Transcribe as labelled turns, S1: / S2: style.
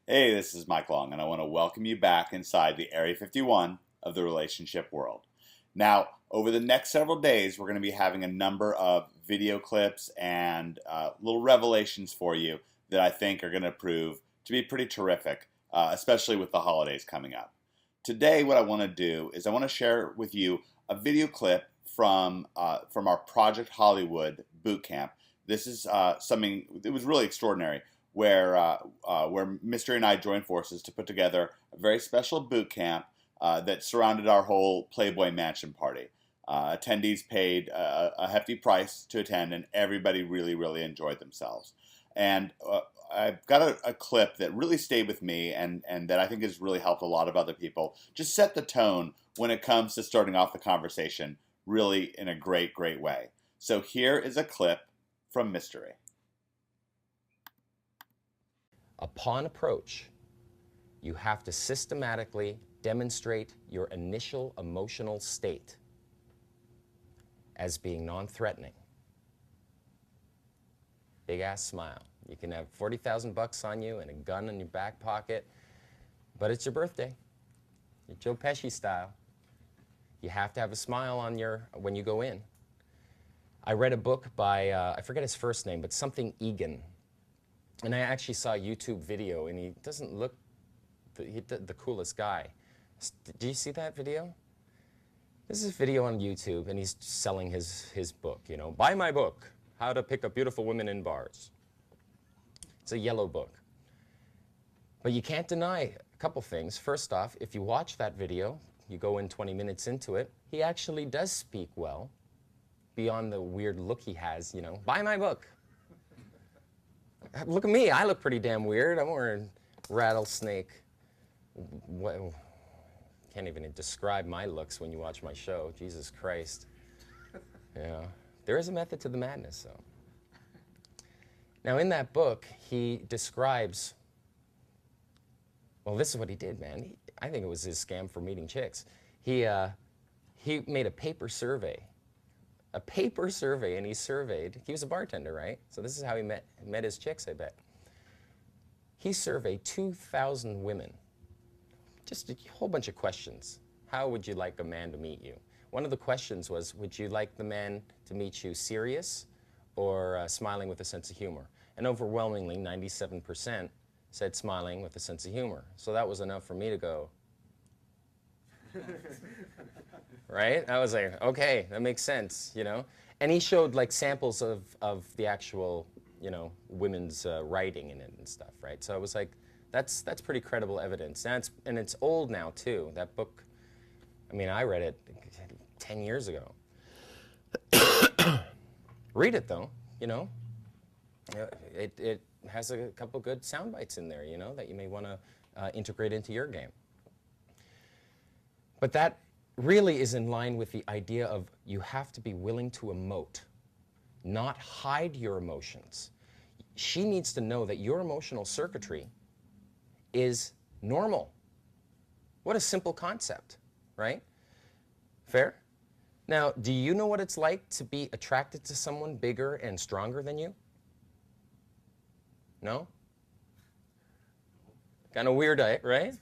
S1: Hey, this is Mike Long, and I want to welcome you back inside the Area 51 of the relationship world. Now, over the next several days, we're going to be having a number of video clips and little revelations for you that I think are going to prove to be pretty terrific, especially with the holidays coming up. Today, what I want to do is I want to share with you a video clip from our Project Hollywood boot camp. This is something that was really extraordinary where Mystery and I joined forces to put together a very special boot camp that surrounded our whole Playboy mansion party. Attendees paid a hefty price to attend, and everybody really enjoyed themselves. And I've got a clip that really stayed with me and that I think has really helped a lot of other people just set the tone when it comes to starting off the conversation really in a great way. So here is a clip from Mystery.
S2: Upon approach, you have to systematically demonstrate your initial emotional state as being non-threatening. Big ass smile. You can have 40,000 bucks on you and a gun in your back pocket, but it's your birthday. You're Joe Pesci style. You have to have a smile on when you go in. I read a book by, I forget his first name, but something Egan. And I actually saw a YouTube video, and he doesn't look the coolest guy. Did you see that video? This is a video on YouTube, and he's selling his book, you know. Buy my book, How to Pick Up Beautiful Women in Bars. It's a yellow book. But you can't deny a couple things. First off, if you watch that video, you go in 20 minutes into it, he actually does speak well, beyond the weird look he has, you know. Buy my book. Look at me, I look pretty damn weird. I'm wearing rattlesnake. Well, can't even describe my looks when you watch my show. Jesus Christ. Yeah, there is a method to the madness, though. Now, in that book, he describes, well, this is what he did, man. I think it was his scam for meeting chicks. He made a paper survey. And he surveyed, he was a bartender, right? So this is how he met his chicks, I bet. He surveyed 2,000 women. Just a whole bunch of questions. How would you like a man to meet you? One of the questions was, would you like the man to meet you serious or smiling with a sense of humor? And overwhelmingly, 97% said smiling with a sense of humor. So that was enough for me to go, right? I was like, okay, that makes sense, you know? And he showed like samples of the actual, you know, women's writing in it and stuff, right? So I was like, that's pretty credible evidence. And it's old now, too. That book, I mean, I read it 10 years ago. Read it, though, you know? It has a couple good sound bites in there, you know, that you may want to integrate into your game. But that really is in line with the idea of you have to be willing to emote, not hide your emotions. She needs to know that your emotional circuitry is normal. What a simple concept, right? Fair? Now, do you know what it's like to be attracted to someone bigger and stronger than you? No? Kind of weird, right?